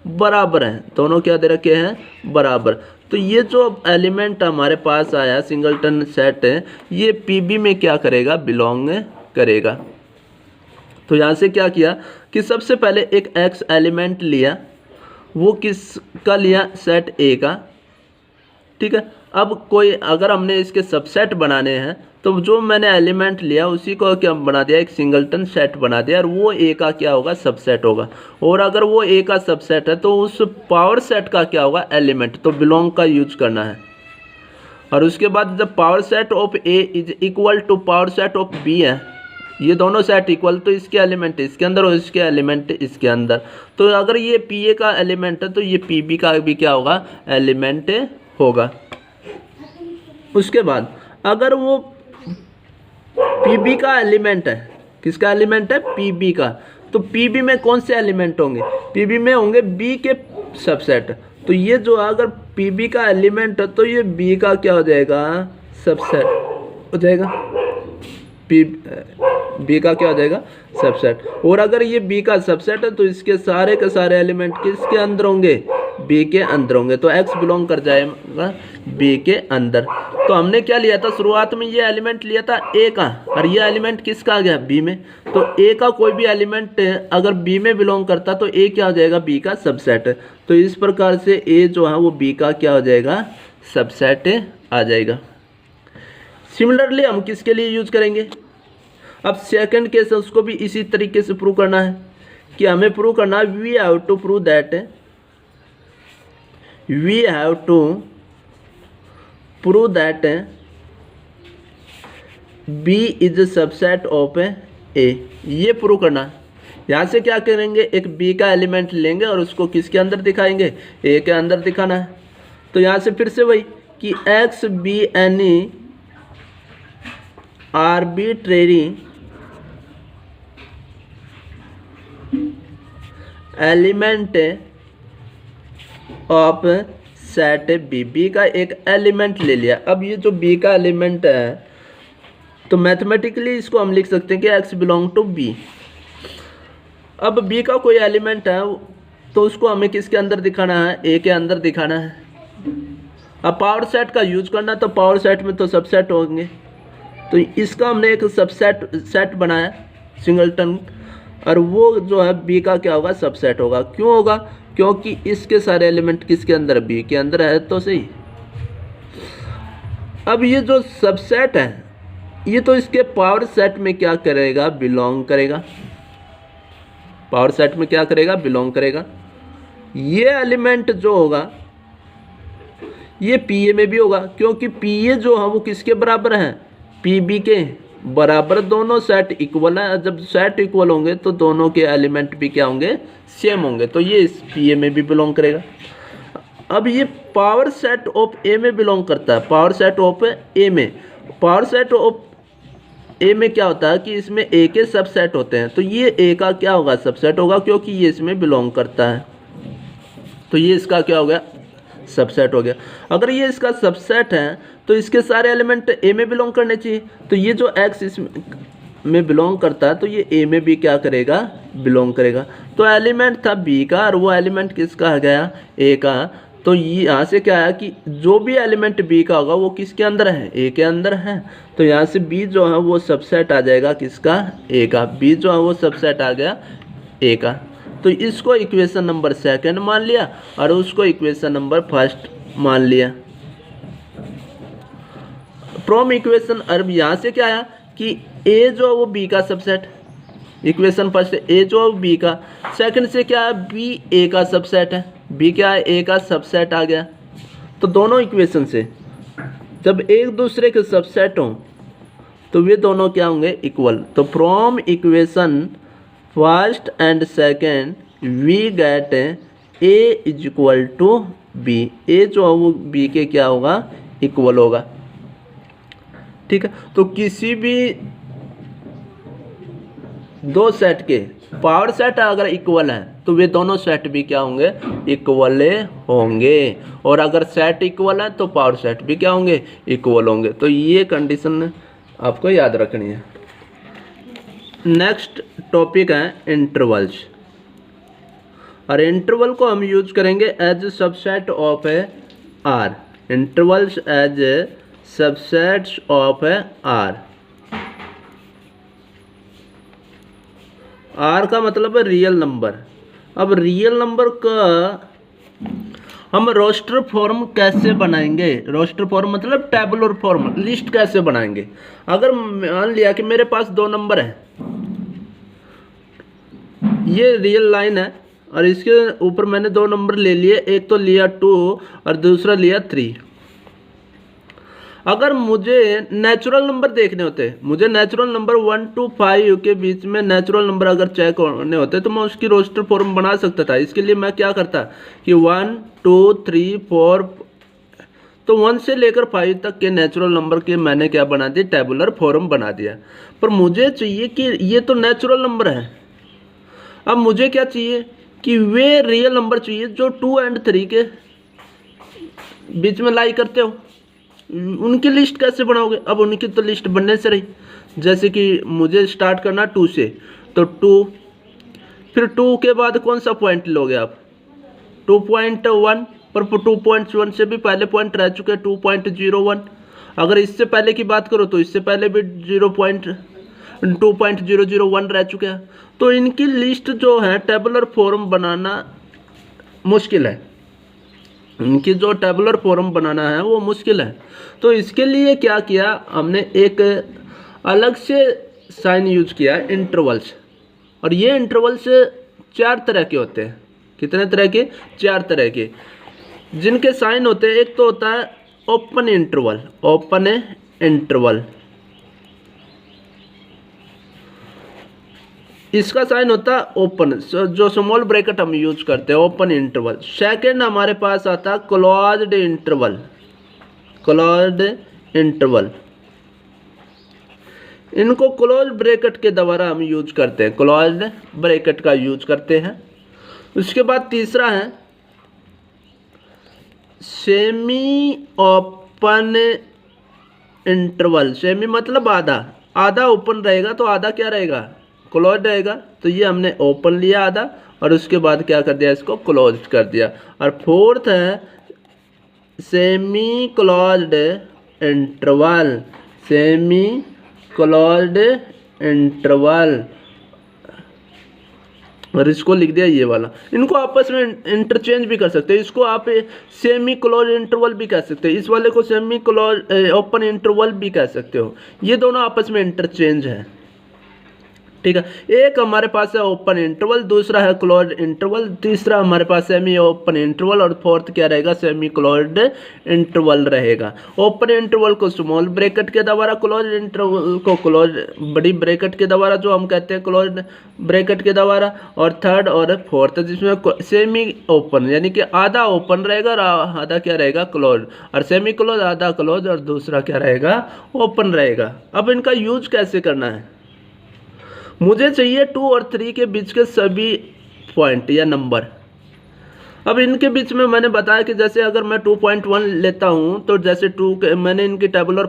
बराबर हैं, दोनों क्या दे रखे हैं, बराबर। तो ये जो एलिमेंट हमारे पास आया सिंगलटन सेट है, ये पीबी में क्या करेगा, बिलोंग करेगा। तो यहाँ से क्या किया कि सबसे पहले एक एक्स एलिमेंट लिया, वो किसका लिया, सेट ए का, ठीक है। अब कोई अगर हमने इसके सबसेट बनाने हैं, तो जो मैंने एलिमेंट लिया उसी को क्या बना दिया, एक सिंगलटन सेट बना दिया, और वो ए का क्या होगा, सबसेट होगा। और अगर वो ए का सबसेट है तो उस पावर सेट का क्या होगा, एलिमेंट, तो बिलोंग का यूज करना है। और उसके बाद जब power set of A is equal to power set of B है, ये दोनों सेट इक्वल, तो इसके एलिमेंट इसके अंदर और इसके एलिमेंट इसके अंदर। तो अगर ये पी ए का एलिमेंट है तो ये पी बी का भी क्या होगा, एलिमेंट होगा। उसके बाद अगर वो पी बी का एलिमेंट है, किसका एलिमेंट है, पी बी का, तो पीबी में कौन से एलिमेंट होंगे, पीबी में होंगे बी के सबसेट। तो ये जो अगर पीबी का एलिमेंट है तो ये बी का क्या हो जाएगा, सबसेट हो जाएगा, बी का क्या हो जाएगा, सबसेट। और अगर ये बी का सबसेट है तो इसके सारे के सारे एलिमेंट किसके अंदर होंगे, बी के अंदर होंगे। तो एक्स बिलोंग कर जाएगा बी के अंदर। तो हमने क्या लिया था, शुरुआत में ये एलिमेंट लिया था ए का, और ये एलिमेंट किसका आ गया, बी में। तो ए का कोई भी एलिमेंट अगर बी में बिलोंग करता तो ए क्या हो जाएगा, बी का सबसेट। तो इस प्रकार से ए जो है वो बी का क्या हो जाएगा, सबसेट आ जाएगा। सिमिलरली हम किसके लिए यूज करेंगे, अब सेकंड केस है उसको भी इसी तरीके से प्रूव करना है कि हमें प्रूव करना है we have to prove that, we have to prove that B is subset of A. ये प्रूव करना है। यहाँ से क्या करेंगे, एक बी का एलिमेंट लेंगे और उसको किसके अंदर दिखाएंगे, ए के अंदर दिखाना है। तो यहाँ से फिर से वही कि x be any arbitrary element of set B, B का एक एलिमेंट ले लिया। अब ये जो बी का एलिमेंट है तो मैथमेटिकली इसको हम लिख सकते हैं कि एक्स बिलोंग टू बी। अब बी का कोई एलिमेंट है तो उसको हमें किसके अंदर दिखाना है, ए के अंदर दिखाना है। अब पावर सेट का यूज करना, तो पावर सेट में तो सबसेट होंगे, तो इसका हमने एक सबसेट सेट बनाया सिंगलटन, और वो जो है बी का क्या होगा, सबसेट होगा। क्यों होगा, क्योंकि इसके सारे एलिमेंट किसके अंदर, बी के अंदर है तो सही। अब ये जो सबसेट है ये तो इसके पावर सेट में क्या करेगा, बिलोंग करेगा, पावर सेट में क्या करेगा, बिलोंग करेगा। ये एलिमेंट जो होगा ये पी ए में भी होगा, क्योंकि पी ए जो है वो किसके बराबर है, पी बी के बराबर। दोनों सेट इक्वल है, जब सेट इक्वल होंगे तो दोनों के एलिमेंट भी क्या होंगे, सेम होंगे। तो ये इस पी ए में भी बिलोंग करेगा। अब ये पावर सेट ऑफ ए में बिलोंग करता है, पावर सेट ऑफ ए में, पावर सेट ऑफ ए में क्या होता है कि इसमें ए के सबसेट होते हैं। तो ये ए का क्या होगा, सबसेट होगा, क्योंकि ये इसमें बिलोंग करता है। तो ये इसका क्या हो गया, सबसेट हो गया। अगर ये इसका सबसेट है तो इसके सारे एलिमेंट ए में बिलोंग करने चाहिए। तो ये जो एक्स इसमें बिलोंग करता है तो ये ए में भी क्या करेगा, बिलोंग करेगा। तो एलिमेंट था बी का और वो एलिमेंट किसका आ गया, ए का। तो ये यहाँ से क्या है कि जो भी एलिमेंट बी का होगा वो किसके अंदर है, ए के अंदर है। तो यहाँ से बी जो है वो सबसेट आ जाएगा किसका, ए का। बी जो है वो सबसेट आ गया ए का। तो इसको इक्वेशन नंबर सेकंड मान लिया और उसको इक्वेशन नंबर फर्स्ट मान लिया। फ्रॉम इक्वेशन, अब यहाँ से क्या आया कि ए जो है वो बी का सबसेट, इक्वेशन फर्स्ट ए जो है बी का, सेकंड से क्या है बी ए का सबसेट है, बी क्या है, ए का सबसेट आ गया। तो दोनों इक्वेशन से जब एक दूसरे के सबसेट हों तो वे दोनों क्या होंगे, इक्वल। तो from equation first and second we get A is equal to B, A जो है वो बी के क्या होगा, इक्वल होगा। ठीक है, तो किसी भी दो सेट के पावर सेट अगर इक्वल है तो वे दोनों सेट भी क्या होंगे, इक्वल होंगे। और अगर सेट इक्वल है तो पावर सेट भी क्या होंगे, इक्वल होंगे। तो ये कंडीशन आपको याद रखनी है। नेक्स्ट टॉपिक है इंटरवल्स, और इंटरवल को हम यूज करेंगे as subset of R, intervals as subsets of R. R का मतलब है रियल नंबर। अब रियल नंबर का हम रोस्टर फॉर्म कैसे बनाएंगे, रोस्टर फॉर्म मतलब टेबुलर फॉर्म, लिस्ट कैसे बनाएंगे। अगर मान लिया कि मेरे पास दो नंबर है, ये रियल लाइन है और इसके ऊपर मैंने दो नंबर ले लिए, एक तो लिया 2 और दूसरा लिया 3। अगर मुझे नेचुरल नंबर देखने होते, मुझे नेचुरल नंबर 1 to 5 के बीच में नेचुरल नंबर अगर चेक होने होते तो मैं उसकी रोस्टर फॉर्म बना सकता था। इसके लिए मैं क्या करता कि 1 2 3 4, तो 1 से लेकर 5 तक के नेचुरल नंबर के मैंने क्या बना दिया, टेबुलर फॉर्म बना दिया। पर मुझे चाहिए कि ये तो नेचुरल नंबर है, अब मुझे क्या चाहिए कि वे रियल नंबर चाहिए जो 2 एंड 3 के बीच में लाई करते हो। उनकी लिस्ट कैसे बनाओगे? अब उनकी तो लिस्ट बनने से रही, जैसे कि मुझे स्टार्ट करना 2 से, तो 2, फिर 2 के बाद कौन सा पॉइंट लोगे आप? 2.1, पर 2.1 से भी पहले पॉइंट रह चुके हैं 2.01। अगर इससे पहले की बात करो तो इससे पहले भी 2.001 रह चुके हैं। तो इनकी लिस्ट जो है टेबुलर फॉर्म बनाना मुश्किल है, इनकी जो टेबुलर फॉर्म बनाना है वो मुश्किल है। तो इसके लिए क्या किया हमने, एक अलग से साइन यूज किया, इंटरवल्स। और ये इंटरवल्स 4 तरह के होते हैं। कितने तरह के? 4 तरह के, जिनके साइन होते हैं। एक तो होता है ओपन इंटरवल, ओपन इंटरवल, इसका साइन होता है ओपन, जो स्मॉल ब्रैकेट हम यूज करते हैं, ओपन इंटरवल। सेकंड हमारे पास आता है क्लोज्ड इंटरवल, क्लोज्ड इंटरवल। इनको क्लोज ब्रैकेट के द्वारा हम यूज करते हैं, क्लोज्ड ब्रैकेट का यूज करते हैं। उसके बाद तीसरा है सेमी ओपन इंटरवल। सेमी मतलब आधा, आधा ओपन रहेगा तो आधा क्या रहेगा? क्लोज रहेगा। तो ये हमने ओपन लिया आधा और उसके बाद क्या कर दिया? इसको क्लोज कर दिया। और फोर्थ है semi closed interval, semi closed interval, और इसको लिख दिया ये वाला। इनको आपस में इंटरचेंज भी कर सकते हैं, इसको आप सेमी क्लोज इंटरवल भी कह सकते हैं, इस वाले को सेमी क्लोज ओपन इंटरवल भी कह सकते हो। ये दोनों आपस में इंटरचेंज है, ठीक है। एक हमारे पास है ओपन इंटरवल, दूसरा है क्लोज्ड इंटरवल, तीसरा हमारे पास सेमी ओपन इंटरवल, और फोर्थ क्या रहेगा? सेमी क्लोज्ड इंटरवल रहेगा। ओपन इंटरवल को स्मॉल ब्रैकेट के द्वारा, क्लोज्ड इंटरवल को क्लोज बड़ी ब्रैकेट के द्वारा, जो हम कहते हैं क्लोज्ड ब्रैकेट के द्वारा, और थर्ड और फोर्थ जिसमें सेमी ओपन यानी कि आधा ओपन रहेगा और आधा क्या रहेगा? क्लोज। और सेमी क्लोज आधा क्लोज और दूसरा क्या रहेगा? ओपन रहेगा। अब इनका यूज कैसे करना है? मुझे चाहिए 2 और 3 के बीच के सभी पॉइंट या नंबर। अब इनके बीच में मैंने बताया कि जैसे अगर मैं 2.1 लेता हूं तो जैसे 2 मैंने इनकी टेबुलर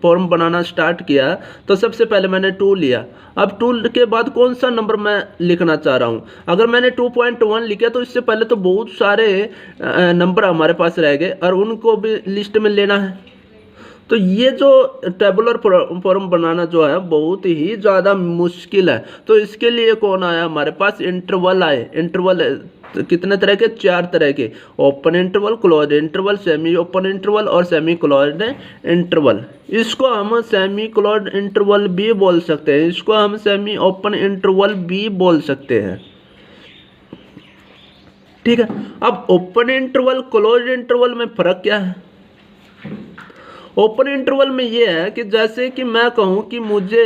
फॉर्म बनाना स्टार्ट किया तो सबसे पहले मैंने 2 लिया। अब 2 के बाद कौन सा नंबर मैं लिखना चाह रहा हूं? अगर मैंने 2.1 लिखा तो इससे पहले तो बहुत सारे नंबर हमारे पास रह गए और उनको भी लिस्ट में लेना है। तो ये जो टेबुलर फॉर्म बनाना जो है बहुत ही ज़्यादा मुश्किल है। तो इसके लिए कौन आया हमारे पास? इंटरवल आए। इंटरवल कितने तरह के? 4 तरह के, open interval, close interval, semi open interval और सेमी क्लोज्ड इंटरवल। इसको हम सेमी क्लोज्ड इंटरवल भी बोल सकते हैं, इसको हम सेमी ओपन इंटरवल भी बोल सकते हैं, ठीक है। अब ओपन इंटरवल क्लोज इंटरवल में फ़र्क क्या है? ओपन इंटरवल में ये है कि जैसे कि मैं कहूं कि मुझे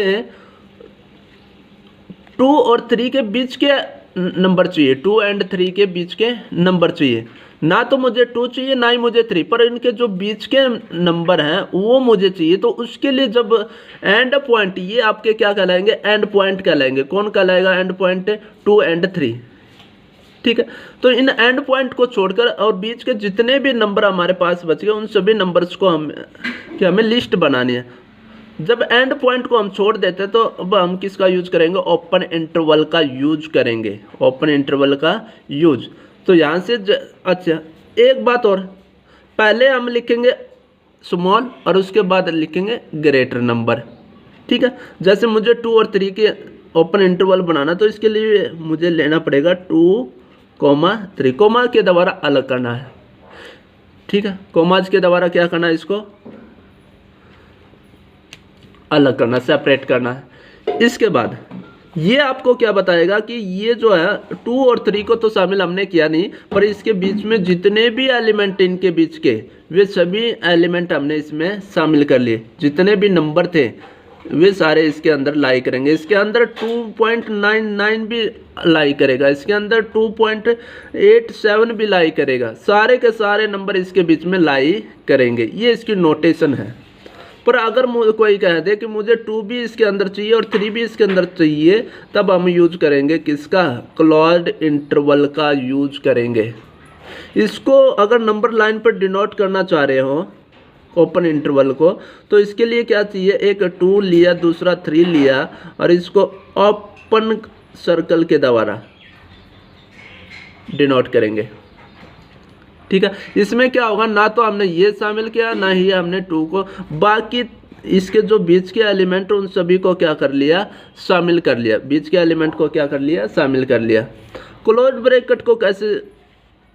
2 और 3 के बीच के नंबर चाहिए, 2 एंड 3 के बीच के नंबर चाहिए। ना तो मुझे 2 चाहिए ना ही मुझे 3, पर इनके जो बीच के नंबर हैं वो मुझे चाहिए। तो उसके लिए जब एंड पॉइंट, ये आपके क्या कहलाएंगे? एंड पॉइंट कहलाएंगे। कौन कहलाएगा एंड पॉइंट? 2 एंड 3, ठीक है। तो इन एंड पॉइंट को छोड़कर और बीच के जितने भी नंबर हमारे पास बच गए उन सभी नंबर्स को हमें लिस्ट बनानी है। जब एंड पॉइंट को हम छोड़ देते हैं तो अब हम किसका यूज करेंगे? ओपन इंटरवल का यूज करेंगे, ओपन इंटरवल का यूज। तो यहाँ से अच्छा एक बात और, पहले हम लिखेंगे स्मॉल और उसके बाद लिखेंगे ग्रेटर नंबर, ठीक है। जैसे मुझे 2 और 3 के ओपन इंटरवल बनाना तो इसके लिए मुझे लेना पड़ेगा 2,3, कोमा के द्वारा अलग करना है, ठीक है। कोमाज के द्वारा क्या करना है? इसको अलग करना, सेपरेट करना है। इसके बाद ये आपको क्या बताएगा कि ये जो है 2 और 3 को तो शामिल हमने किया नहीं, पर इसके बीच में जितने भी एलिमेंट इनके बीच के वे सभी एलिमेंट हमने इसमें शामिल कर लिए। जितने भी नंबर थे वे सारे इसके अंदर लाई करेंगे। इसके अंदर 2.99 भी लाई करेगा, इसके अंदर 2.87 भी लाई करेगा, सारे के सारे नंबर इसके बीच में लाई करेंगे। ये इसकी नोटेशन है। पर अगर कोई कह दे कि मुझे 2 भी इसके अंदर चाहिए और 3 भी इसके अंदर चाहिए, तब हम यूज करेंगे किसका, क्लोज्ड इंटरवल का यूज करेंगे। इसको अगर नंबर लाइन पर डिनोट करना चाह रहे हो ओपन इंटरवल को, तो इसके लिए क्या चाहिए, एक 2 लिया, दूसरा 3 लिया और इसको ओपन सर्कल के द्वारा डिनोट करेंगे। ठीक है, इसमें क्या होगा, ना तो हमने ये शामिल किया ना ही हमने 2 को, बाकी इसके जो बीच के एलिमेंट उन सभी को क्या कर लिया, शामिल कर लिया, बीच के एलिमेंट को क्या कर लिया, शामिल कर लिया। क्लोज ब्रैकेट को कैसे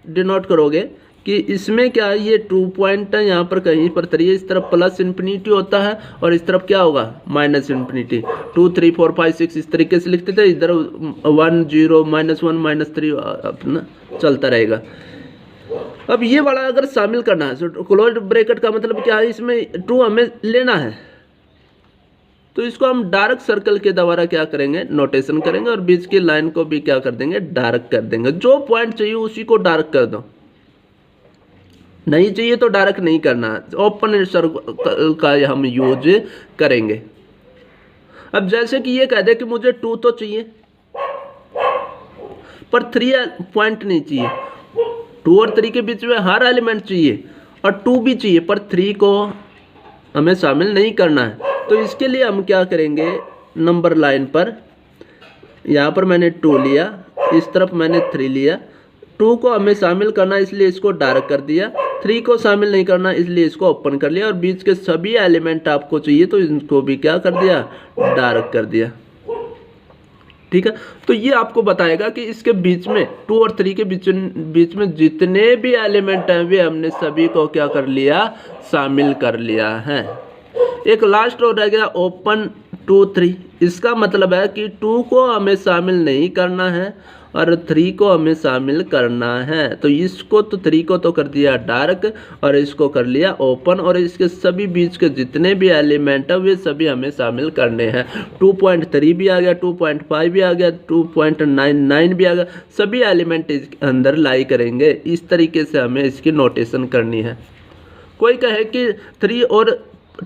डिनोट करोगे कि इसमें क्या है, ये 2 पॉइंट है, यहाँ पर कहीं पर 3 इस तरफ प्लस इन्फिनिटी होता है और इस तरफ क्या होगा, माइनस इन्फिनिटी। 2 3 4 5 6 इस तरीके से लिखते थे, इधर 1 0 -1 -3 अपना चलता रहेगा। अब ये वाला अगर शामिल करना है, तो क्लोज्ड ब्रैकेट का मतलब क्या है, इसमें 2 हमें लेना है, तो इसको हम डार्क सर्कल के द्वारा क्या करेंगे, नोटेशन करेंगे और बीच की लाइन को भी क्या कर देंगे, डार्क कर देंगे। जो पॉइंट चाहिए उसी को डार्क कर दो, नहीं चाहिए तो डार्क नहीं करना, ओपन सर्कल का हम यूज करेंगे। अब जैसे कि ये कह दे कि मुझे 2 तो चाहिए पर 3 पॉइंट नहीं चाहिए, 2 और 3 के बीच में हर एलिमेंट चाहिए और 2 भी चाहिए, पर 3 को हमें शामिल नहीं करना है। तो इसके लिए हम क्या करेंगे, नंबर लाइन पर यहाँ पर मैंने 2 लिया, इस तरफ मैंने 3 लिया, 2 को हमें शामिल करना इसलिए इसको डार्क कर दिया, 3 को शामिल नहीं करना इसलिए इसको ओपन कर लिया और बीच के सभी एलिमेंट आपको चाहिए तो इनको भी क्या कर दिया, डार्क कर दिया। ठीक है, तो ये आपको बताएगा कि इसके बीच में 2 और 3 के बीच में जितने भी एलिमेंट हैं वे हमने सभी को क्या कर लिया, शामिल कर लिया है। एक लास्ट और रह गया ओपन 2 3, इसका मतलब है कि 2 को हमें शामिल नहीं करना है और 3 को हमें शामिल करना है। तो इसको तो 3 को तो कर दिया डार्क और इसको कर लिया ओपन और इसके सभी बीच के जितने भी एलिमेंट है वे सभी हमें शामिल करने हैं। 2.3 भी आ गया, 2.5 भी आ गया, 2.99 भी आ गया, सभी एलिमेंट इसके अंदर लाई करेंगे। इस तरीके से हमें इसकी नोटेशन करनी है। कोई कहे कि 3 और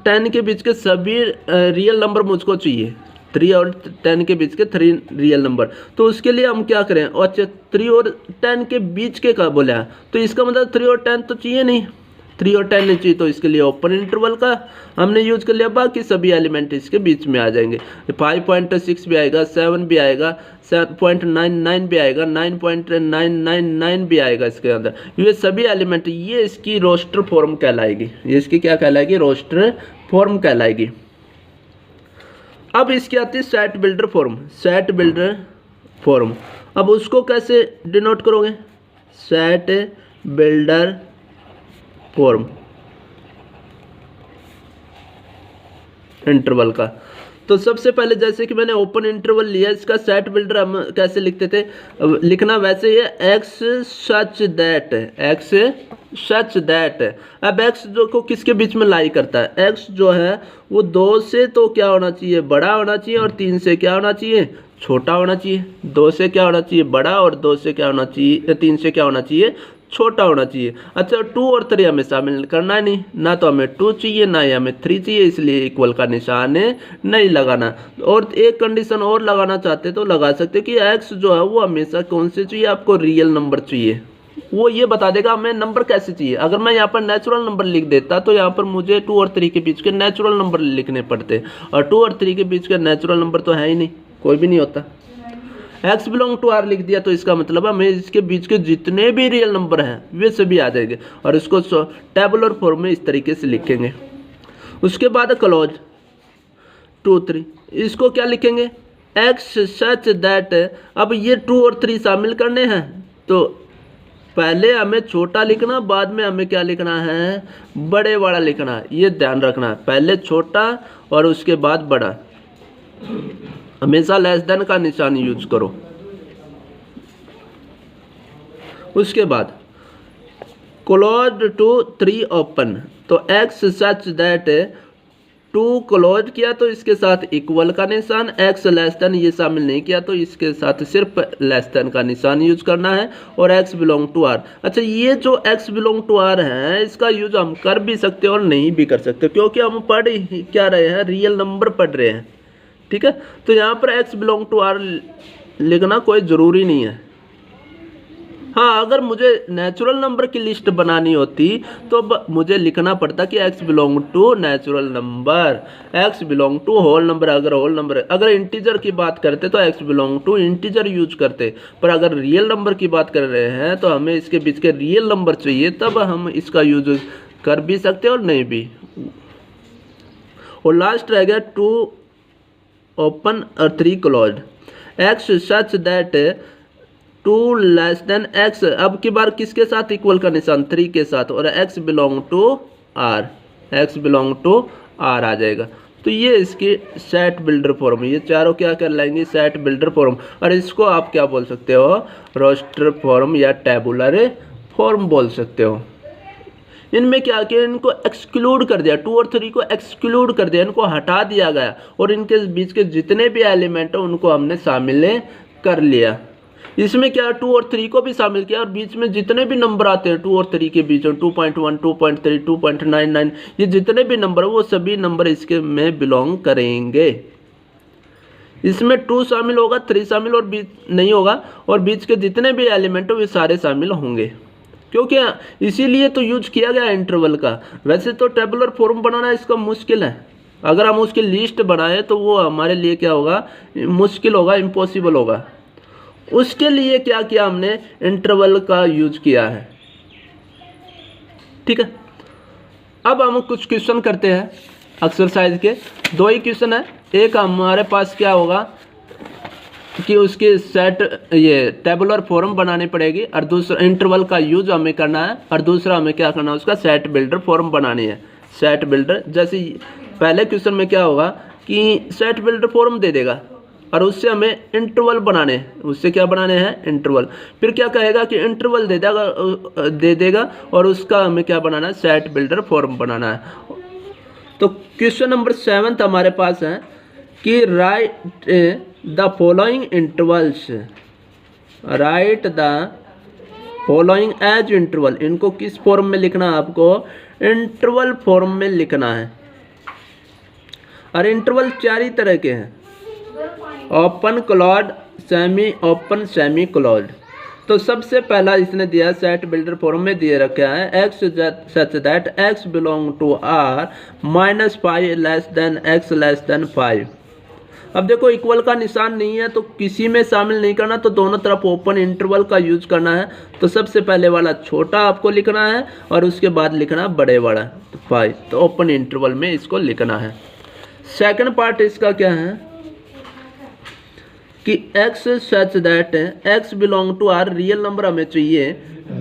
10 के बीच के सभी रियल नंबर मुझको चाहिए, 3 और 10 के बीच के 3 रियल नंबर, तो उसके लिए हम क्या करें, अच्छा 3 और 10 के बीच के का बोला है तो इसका मतलब 3 और 10 तो चाहिए नहीं, 3 और 10 नहीं चाहिए, तो इसके लिए ओपन इंटरवल का हमने यूज कर लिया, बाकी सभी एलिमेंट इसके बीच में आ जाएंगे। 5.6 भी आएगा, 7 भी आएगा, 7.99 भी आएगा, 9.999 भी आएगा इसके अंदर। ये सभी एलिमेंट ये इसकी रोस्टर फॉर्म कहलाएगी, ये इसकी क्या कहलाएगी, रोस्टर फॉर्म कहलाएगी। अब इसकी आती है set builder form, set builder form. अब उसको कैसे डिनोट करोगे, सेट बिल्डर फॉर्म इंटरवल का। तो सबसे पहले जैसे कि मैंने ओपन इंटरवल लिया, इसका सेट बिल्डर हम कैसे लिखते थे, लिखना वैसे ही है, x such that, x such that. अब एक्स जो को किसके बीच में लाई करता है, एक्स जो है वो 2 से तो क्या होना चाहिए, बड़ा होना चाहिए और 3 से क्या होना चाहिए, छोटा होना चाहिए। 2 से क्या होना चाहिए, बड़ा, और 2 से क्या होना चाहिए, 3 से क्या होना चाहिए, छोटा होना चाहिए। अच्छा 2 और 3 हमें शामिल करना नहीं, ना तो हमें 2 चाहिए ना ही हमें 3 चाहिए, इसलिए इक्वल का निशान नहीं लगाना। और एक कंडीशन और लगाना चाहते तो लगा सकते कि एक्स जो है वो हमेशा कौन से चाहिए, आपको रियल नंबर चाहिए, वो ये बता देगा हमें नंबर कैसे चाहिए। अगर मैं यहाँ पर नेचुरल नंबर लिख देता तो यहाँ पर मुझे 2 और 3 के बीच के नेचुरल नंबर लिखने पड़ते, और 2 और 3 के बीच के नेचुरल नंबर तो है ही नहीं, कोई भी नहीं होता। एक्स बिलोंग टू आर लिख दिया तो इसका मतलब हमें इसके बीच के जितने भी रियल नंबर हैं वे सभी आ जाएंगे, और इसको टेबुलर फॉर्म में इस तरीके से लिखेंगे। उसके बाद क्लोज 2 3, इसको क्या लिखेंगे, एक्स सच दैट। अब ये 2 और 3 शामिल करने हैं तो पहले हमें छोटा लिखना, बाद में हमें क्या लिखना है, बड़े वाला लिखना है, ये ध्यान रखना है। पहले छोटा और उसके बाद बड़ा, हमेशा लेस देन का निशान यूज करो। उसके बाद क्लोज 2 3 ओपन, तो x such that two close किया तो इसके साथ इक्वल का निशान, एक्स लेस देन ये शामिल नहीं किया तो इसके साथ सिर्फ लेस देन का निशान यूज करना है, और एक्स बिलोंग टू आर। अच्छा, ये जो एक्स बिलोंग टू आर है इसका यूज हम कर भी सकते हैं और नहीं भी कर सकते, क्योंकि हम पढ़ क्या रहे हैं, रियल नंबर पढ़ रहे हैं। ठीक है, तो यहाँ पर एक्स बिलोंग टू आर लिखना कोई ज़रूरी नहीं है। हाँ, अगर मुझे नेचुरल नंबर की लिस्ट बनानी होती तो मुझे लिखना पड़ता कि x belong to natural number, x belong to whole number. अगर इंटीजर की बात करते तो x belong to integer use करते, पर अगर रियल नंबर की बात कर रहे हैं तो हमें इसके बीच के रियल नंबर चाहिए, तब हम इसका यूज कर भी सकते और नहीं भी। और लास्ट रह गया 2 ओपन और 3 closed, x such that 2 less than x, अब की बार किसके साथ इक्वल का निशान, 3 के साथ, और x belong to r, x belong to r आ जाएगा। तो ये इसकी सेट बिल्डर फॉर्म, ये चारों क्या कर लेंगे, सेट बिल्डर फॉर्म। और इसको आप क्या बोल सकते हो, रोस्टर फॉर्म या टेबुलर फॉर्म बोल सकते हो। इनमें क्या किया, इनको एक्सक्लूड कर दिया, 2 और 3 को एक्सक्लूड कर दिया, इनको हटा दिया गया, और इनके बीच के जितने भी एलिमेंट हैं उनको हमने शामिल कर लिया। इसमें क्या 2 और 3 को भी शामिल किया, और बीच में जितने भी नंबर आते हैं 2 और 3 के बीच में 2.1, 2.3, 2.99, ये जितने भी नंबर है वो सभी नंबर इसके में बिलोंग करेंगे। इसमें 2 शामिल होगा, 3 शामिल और बीच नहीं होगा, और बीच के जितने भी एलिमेंट है वे सारे शामिल होंगे, क्योंकि इसीलिए तो यूज किया गया इंटरवल का। वैसे तो टेबुलर फॉर्म बनाना इसका मुश्किल है, अगर हम उसकी लिस्ट बनाए तो वो हमारे लिए क्या होगा, मुश्किल होगा, इम्पॉसिबल होगा। उसके लिए क्या किया हमने, इंटरवल का यूज किया है। ठीक है, अब हम कुछ क्वेश्चन करते हैं एक्सरसाइज के। 2 ही क्वेश्चन है, एक हमारे पास क्या होगा कि उसकी सेट ये टेबुलर फॉर्म बनानी पड़ेगी, और दूसरा इंटरवल का यूज हमें करना है, और दूसरा हमें क्या करना है, उसका सेट बिल्डर फॉर्म बनानी है। सेट बिल्डर, जैसे पहले क्वेश्चन में क्या होगा कि सेट बिल्डर फॉर्म दे देगा और उससे हमें इंटरवल बनाने हैं, उससे क्या बनाने हैं, इंटरवल। फिर क्या कहेगा कि इंटरवल दे देगा और उसका हमें क्या बनाना है, सेट बिल्डर फॉर्म बनाना है। तो क्वेश्चन नंबर 7 हमारे पास है कि write the following intervals, write the following as interval. इनको किस फॉर्म में लिखना है, आपको इंटरवल फॉर्म में लिखना है। और इंटरवल 4 ही तरह के हैं, open closed, semi open, semi closed. तो सबसे पहला इसने दिया सेट बिल्डर फॉर्म में दिए रखा है x such that x belong to R -5 less than x less than 5। अब देखो इक्वल का निशान नहीं है तो किसी में शामिल नहीं करना, तो दोनों तरफ ओपन इंटरवल का यूज करना है। तो सबसे पहले वाला छोटा आपको लिखना है और उसके बाद लिखना बड़े वाला 5, तो ओपन इंटरवल में इसको लिखना है। सेकंड पार्ट इसका क्या है कि x such that x belong to R, real number हमें चाहिए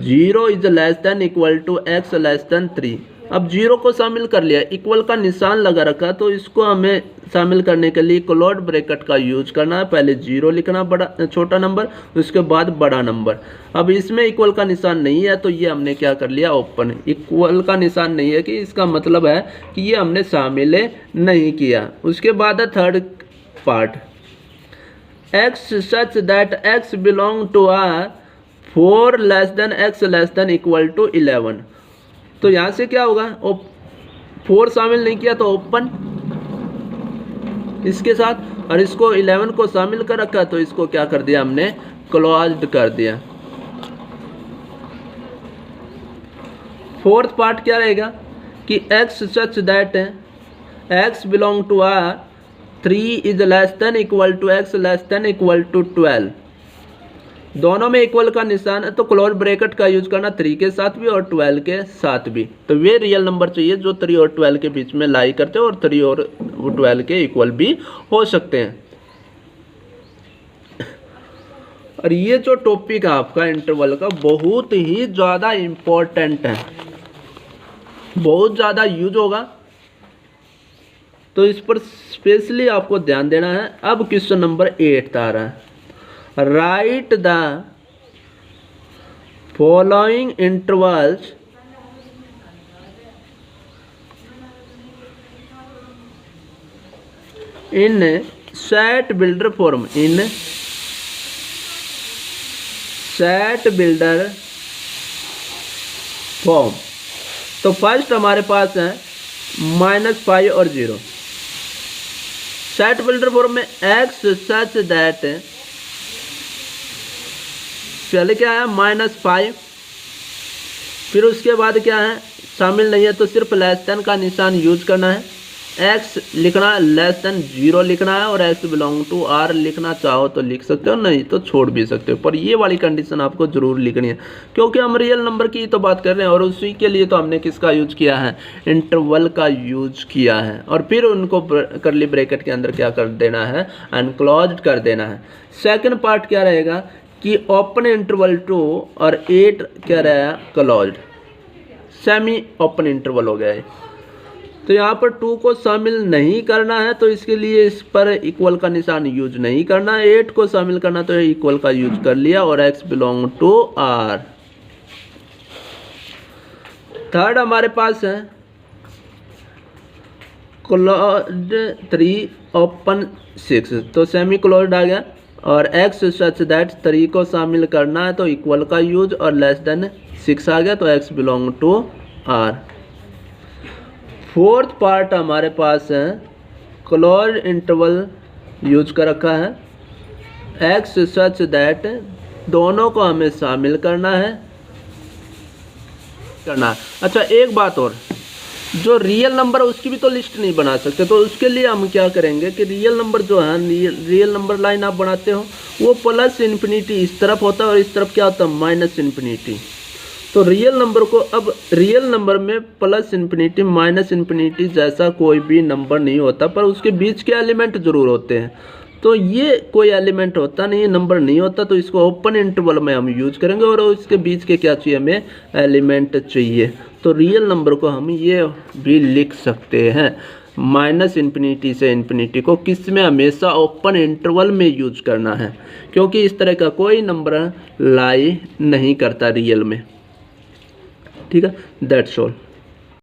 0 is less than equal to x less than 3। अब 0 को शामिल कर लिया, इक्वल का निशान लगा रखा, तो इसको हमें शामिल करने के लिए क्लोज्ड ब्रैकेट का यूज करना है। पहले 0 लिखना, बड़ा छोटा नंबर, उसके बाद बड़ा नंबर। अब इसमें इक्वल का निशान नहीं है तो ये हमने क्या कर लिया, ओपन। इक्वल का निशान नहीं है कि इसका मतलब है कि ये हमने शामिल नहीं किया। उसके बाद है third part, x such that x belong to R 4 less than x less than equal to 11। तो यहाँ से क्या होगा, 4 शामिल नहीं किया तो ओपन इसके साथ, और इसको 11 को शामिल कर रखा तो इसको क्या कर दिया हमने, क्लोज्ड कर दिया। फोर्थ पार्ट क्या रहेगा कि x such that x belong to R 3 is less than equal to x less than equal to 12। दोनों में इक्वल का निशान है तो क्लोज ब्रैकेट का यूज करना 3 के साथ भी और 12 के साथ भी। तो वे रियल नंबर चाहिए जो 3 और 12 के बीच में लाई करते हैं और 3 और 12 के इक्वल भी हो सकते हैं। और ये जो टॉपिक है आपका इंटरवल का बहुत ही ज़्यादा इम्पोर्टेंट है, बहुत ज़्यादा यूज होगा, तो इस पर स्पेशली आपको ध्यान देना है। अब क्वेश्चन नंबर 8 आ रहा है, right the following intervals in set builder form, in set builder form. तो फर्स्ट हमारे पास है -5 और 0। सेट बिल्डर फॉर्म में एक्स सच दैट, पहले क्या है -5, फिर उसके बाद क्या है शामिल नहीं है तो सिर्फ लेस देन का निशान यूज करना है, x लिखना लेस देन 0 लिखना है, और x बिलोंग टू r लिखना चाहो तो लिख सकते हो, नहीं तो छोड़ भी सकते हो। पर ये वाली कंडीशन आपको जरूर लिखनी है क्योंकि हम रियल नंबर की तो बात कर रहे हैं, और उसी के लिए तो हमने किसका यूज किया है, इंटरवल का यूज किया है। और फिर उनको करली ब्रैकेट के अंदर क्या कर देना है, अनक्लोज्ड कर देना है। सेकेंड पार्ट क्या रहेगा कि ओपन इंटरवल 2 और 8 क्या रहेगा क्लोज्ड, सेमी ओपन इंटरवल हो गया है। तो यहाँ पर 2 को शामिल नहीं करना है तो इसके लिए इस पर इक्वल का निशान यूज नहीं करना है, 8 को शामिल करना तो इक्वल का यूज कर लिया, और x belong to r। Third हमारे पास है क्लोज्ड 3 ओपन 6, तो सेमी क्लोज्ड आ गया, और x सच दैट 3 को शामिल करना है तो इक्वल का यूज, और लेस देन 6 आ गया तो x belong to r। Fourth part हमारे पास है क्लोज इंटरवल यूज कर रखा है, x सच दैट दोनों को हमें शामिल करना है। अच्छा एक बात और, जो रियल नंबर है उसकी भी तो लिस्ट नहीं बना सकते, तो उसके लिए हम क्या करेंगे कि रियल नंबर जो है, रियल नंबर लाइन आप बनाते हो वो प्लस इन्फिनिटी इस तरफ होता है और इस तरफ क्या होता है माइनस इन्फिनिटी। तो रियल नंबर को, अब रियल नंबर में प्लस इन्फिनिटी माइनस इन्फिनिटी जैसा कोई भी नंबर नहीं होता, पर उसके बीच के एलिमेंट जरूर होते हैं। तो ये कोई एलिमेंट होता नहीं है, नंबर नहीं होता, तो इसको ओपन इंटरवल में हम यूज करेंगे, और इसके बीच के क्या चाहिए हमें, एलिमेंट चाहिए। तो रियल नंबर को हम ये भी लिख सकते हैं, माइनस इन्फिनिटी से इन्फिनिटी को किस में, हमेशा ओपन इंटरवल में यूज करना है, क्योंकि इस तरह का कोई नंबर लाई नहीं करता रियल में। ठीक है, दैट्स ऑल।